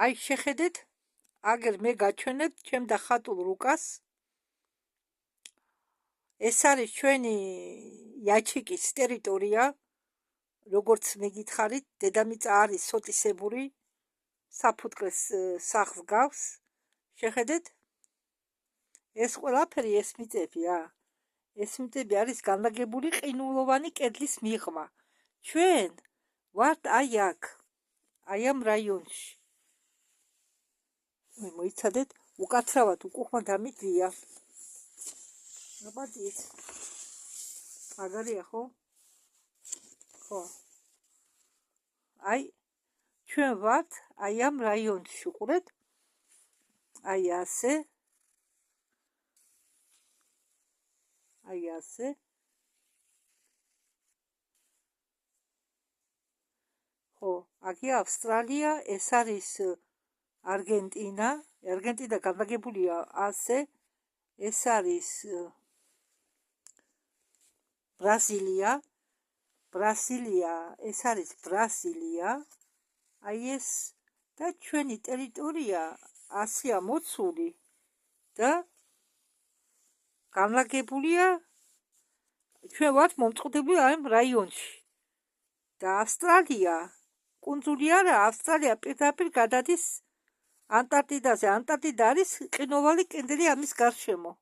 აი შეხედეთ, აგერ მე გაჩვენებთ ჩემ და ხატულ რუკას. ეს არის ჩვენი იაჩიკის ტერიტორია, როგორც მეგითხარით, დედამიწა არის სოტისებური, საფუტკრეს სახლს გავს. შეხედეთ, ეს ყველაფერი ეს მიწები არის განლაგებული ყინულოვანი კედლის მიღმა. ჩვენ ვართ აი აქ, აი ამ რაიონში. მოიცადეთ, უკაცრავად უკუღმა დამიგვია. ნაბადიეთ. მაგარია ხო? ხო. აი ჩვენ ვართ აი ამ რაიონში, უყურეთ? აი ასე. აი ასე. ხო, აქია ავსტრალია, ეს არის არგენტინა. არგენტინა განლაგებულია ასე. ეს არის ბრაზილია. ეს არის ბრაზილია. აი ეს და ჩვენი ტერიტორია ასია მოცული და განლაგებულია ჩვენ ვართ მომწყდები ამ რაიონში. და ავსტრალია კუნძული არა, ავსტრალია პირდაპირ გადადის ანტარქტიდაზე. ანტარქტიდა არის ყინოვანი კედელი ამის გარშემო.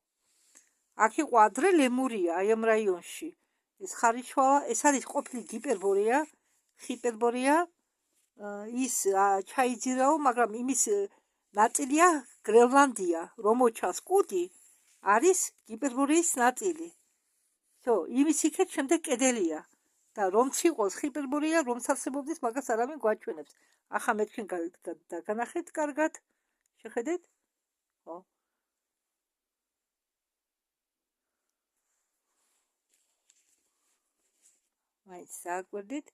აქ იყო ადრე ლემურია, აი ამ რაიონში. ეს არის ყოფილი ჰიპერბორეა, ის ჩაიძირაო, მაგრამ იმის ნაწილია გრენლანდია, რომელჩას კუდი არის ჰიპერბორეის ნაწილი. იმის იქეთ შემდეგ კედელია. და რომც იყოს ჰიპერბორეა, რომც არსებობდეს, მაგას არავინ გვაჩვენებს. ახლა მე თქვენ განახეთ კარგად. შეხედეთ? ხო. მაინც საკვირდით,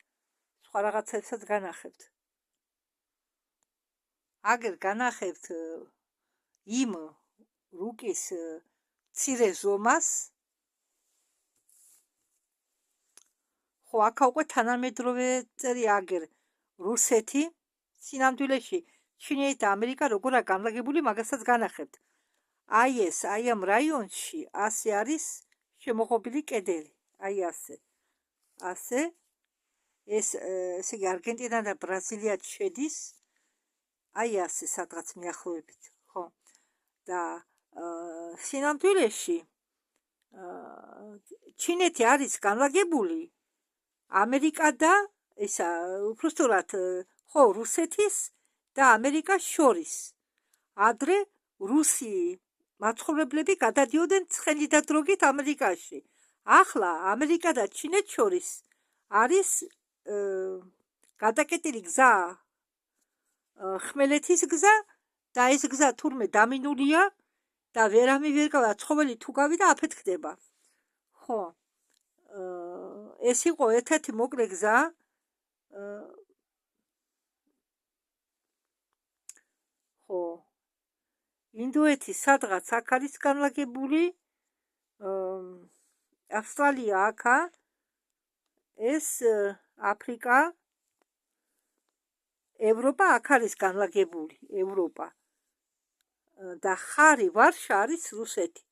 სხვა რაღაცებსაც განახებთ. აგერ განახებთ იმ რუკის მცირე ზომას. ხო, აქ უკვე თანამედროვე წერია აგერ რუსეთი, სინამდვილეში ჩინეთი და ამერიკა როგორ არის განლაგებული, მაგასაც განახებთ. აი ეს, აი ამ რაიონში ასე არის შემოღობილი კედელი. აი ასე. ასე. ესე იგი არგენტინა და ბრაზილია შედის. აი ასე სადღაც მიახლოებით, ხო. და სინამდვილეში ჩინეთი არის განლაგებული ამერიკა და ისა უბრალოდ ხო რუსეთის და ამერიკას შორის. ადრე რუსი მაცხოვრებლები გადადიოდნენ ცხენი და დროგით ამერიკაში. ახლა ამერიკა და ჩინეთს შორის არის გადაკეტილი გზა, ხმელეთის გზა და ეს გზა თურმე დამინულია და ვერავა ცხოველი თუ გავიდა აფეთქდება. ხო. ეს იყო ერთ-ერთი მოკლე გზა. ხო. ინდოეთი სადღაც აქ არის განლაგებული. ავსტრალია აქა. ეს აფრიკა. ევროპა აქ არის განლაგებული, ევროპა. და ხარი ვარშა არის რუსეთი.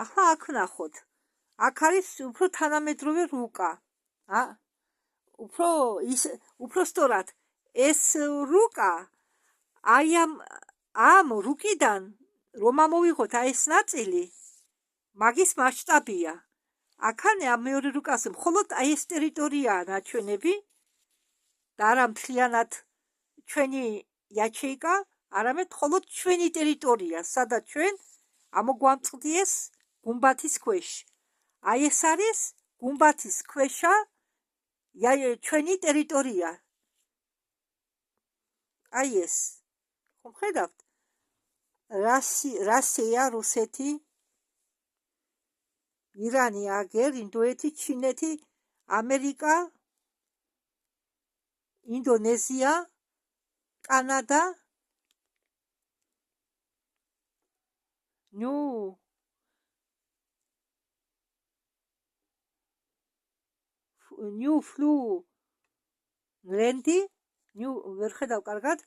ახლა აქ ნახოთ. აქ არის უფრო თანამედროვე რუკა. უფრო სწორად ეს რუკა აი ამ რუკიდან რომ ამოვიღოთ აი ეს ნაწილი, მაგის მასშტაბია. აქან ამ მეორე რუკაზე მხოლოდ აი ეს ტერიტორიაა ნაჩვენები და არა მთლიანად ჩვენი იაჩეიკა, არამედ მხოლოდ ჩვენი ტერიტორია, სადაც ჩვენ ამოგვამწყდიეს გუმბათის ქვეშ. აი ეს არის გუმბათის ქვეშა ჩვენი ტერიტორია. აი ეს. ხომ ხედავთ? რუსია, რუსეთი, ირანი, აგერ, ინდოეთი, ჩინეთი, ამერიკა, ინდონეზია, კანადა, ნიუფლენდი, ვერ ხედავ კარგად,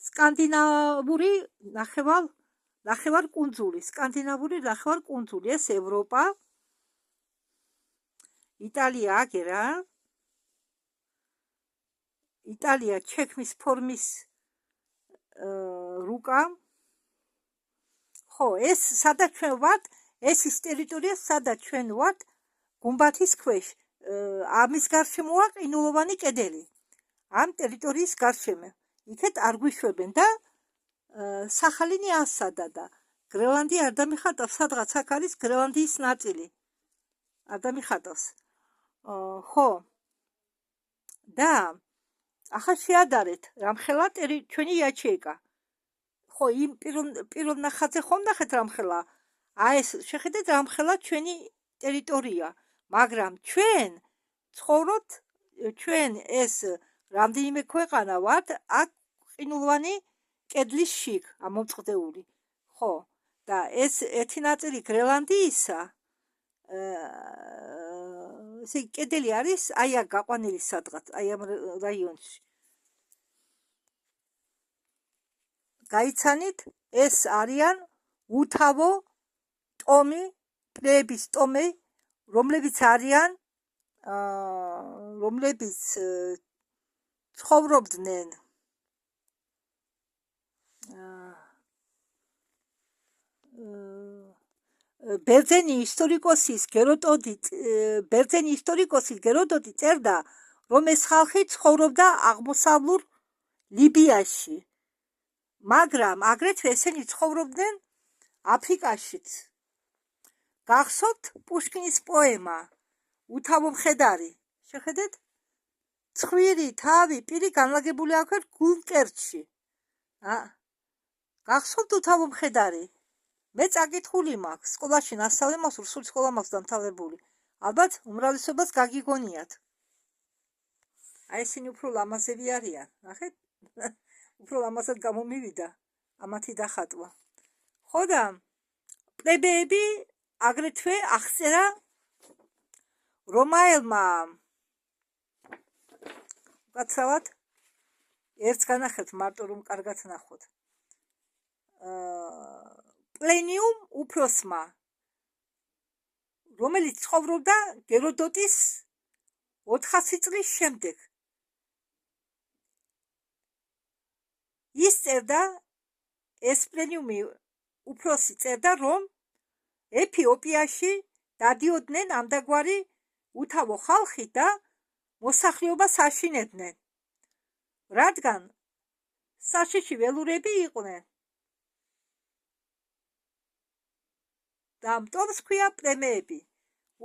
სკანდინავური ნახევარკუნძული, ეს ევროპა, იტალია აგერა, იტალია ჩექმის ფორმის რუკა. ხო, ეს სადაც ჩვენ ვართ, ეს ის ტერიტორია, სადაც ჩვენ ვართ, გუმბათის ქვეშ. ამის გარშემოა ყინულოვანი კედელი. ამ ტერიტორიის გარშემო. იქეთ არ გვიშვებენ და სახალინი ასადა და გრენლანდი არ დამიხატავს, სადღაც აქ არის გრენლანდიის ნაწილი. არ დამიხატავს. ხო. და ახლა შეადარეთ, რამხელა ჩვენი იაჩეკა. ხო, იმ პირველ ნახატზე ხომ ნახეთ რამხელა? ეს შეხედეთ რამხელა ჩვენი ტერიტორია, მაგრამ ჩვენ ცხოვრობთ, ჩვენ ეს რამდენიმე ქვეყანა ვართ აქ ყინულოვანი კედლის შიგ ამომწყდეული. ხო, და ეს ერთი ნაწილი გრენლანდიისა, ესე კედელი არის აი აქ გაყვანილი სადღაც, აი ამ რაიონში. გაიცანით, ეს არიან უთავო ტომების ტომი, რომლებიც არიან, რომლებიც ცხოვრობდნენ ბერძენი ისტორიკოსის გეროდოტი წერდა, რომ ეს ხალხი ცხოვრობდა აღმოსავლურ ლიბიაში, მაგრამ აგრეთვე ესენი ცხოვრობდნენ აფრიკაშიც. გახსოვთ პუშკინის პოემა უთავო მხედარი? შეხედეთ, ცხვირი, თავი, პირი განლაგებული აქვს გულმკერდში. გახსოვთ უთავო მხედარი? მე წაკითხული მაქვს, სკოლაში ნასწავლე მაქვს, რუსული სკოლა მაქვს დამთავრებული. ალბათ უმრავლესობას გაგიგონიათ. აი ესენი უფრო ლამაზები არიან, ნახეთ? უფრო ლამაზად გამომივიდა ამათი დახატვა. ხო და პლებეები აგრეთვე აღწერა რომაელმა უკაცრავად ერთს განახებთ მარტო რომ კარგად ნახოთ. პლენიუმ უფროსმა, რომელიც ცხოვრობდა გეროდოტის 400 წლის შემდეგ. ის წერდა, ეს პლენიუმი უფროსი წერდა, რომ ეთიოპიაში დადიოდნენ ამდაგვარი უთავო ხალხი და მოსახლეობას აშინებდნენ, რადგან საშიში ველურები იყვნენ. და ამიტომ ჰქვია პლემეები.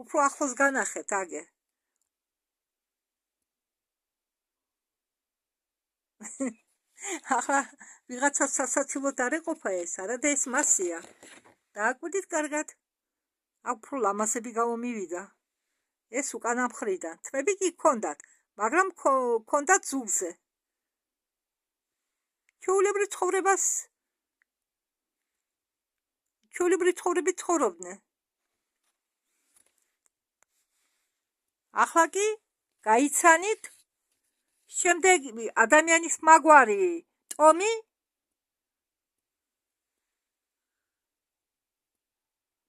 უფრო ახლოს განახეთ აგერ. ახლა ვიღაცა სასაცილოდ არ ეყოფა ეს, არა და ეს მასია. დააკვირდით კარგად. აქ უფრო ლამაზები გამომივიდა. ეს უკანა მხრიდან. თმები კი ჰქონდათ, მაგრამ ჰქონდათ ზურგზე. ჩვეულებრივ ცხოვრებით ცხოვრობდნენ. ახლა კი გაიცანით შემდეგი ადამიანის მაგვარი ტომი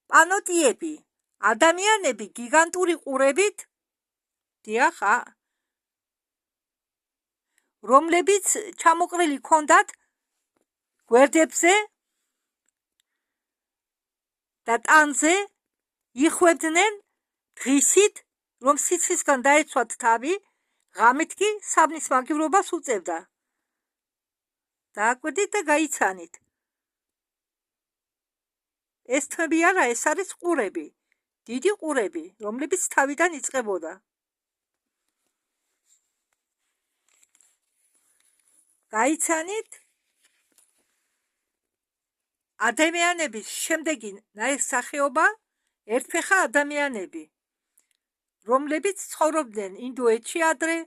პანოტიები, ადამიანები გიგანტური ყურებით, დიახ, რომლებიც ჩამოყრილი ჰქონდათ გვერდებზე და ტანზე, იხვებდნენ დღისით, რომ სიცხვისგან დაეცვათ თავი, ღამით კი საბნის მაგივრობას უწევდა. დააკვირდით და გაიცანით. ეს თმები არა, ეს არის ყურები, დიდი ყურები, რომლებიც თავიდან იწყებოდა. გაიცანით, ადამიანების შემდეგი ნაირსახეობა ერთფეხა ადამიანები, რომლებიც ცხოვრობდნენ ინდოეთში ადრე,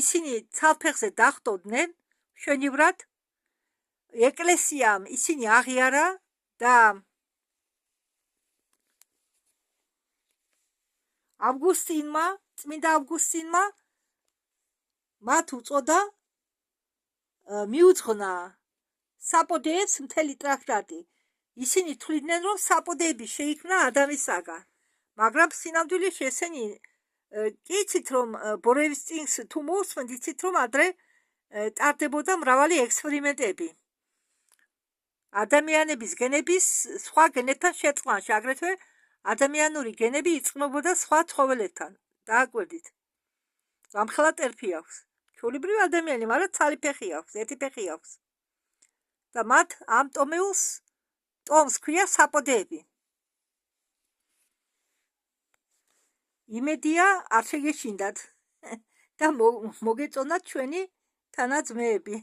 ისინი ცალფეხზე დახვდოდნენ მშვენივრად, ეკლესიამ ისინი აღიარა და წმინდა ავგუსტინმა მათ უწოდა მიუძღვნა საპოდეებს მთელი ტრაქტატი. ისინი თვლიდნენ, რომ საპოდეები შეიქმნა ადამისაგან, მაგრამ სინამდვილეში ესენი კი იცით, რომ ბორევის წინს თუ მოусმენთ, იცით, რომ ადრე ტარდებოდა მრავალი ექსპერიმენტები ადამიანების გენების სხვა გენებთან შეწყმაში, აგრეთვე ადამიანური გენები იწყმებოდა სხვა ცხოველებთან. დააკვირდით, ამხელა ტერფი აქვს. ჩვეულებრივი ადამიანი, მაგრამ ცალი ფეხი აქვს, ერთი ფეხი აქვს. და მათ ამ ტომს ქვია საპოდეები. იმედია არ შეგეშინდათ და მოგეწონათ ჩვენი თანაძმეები.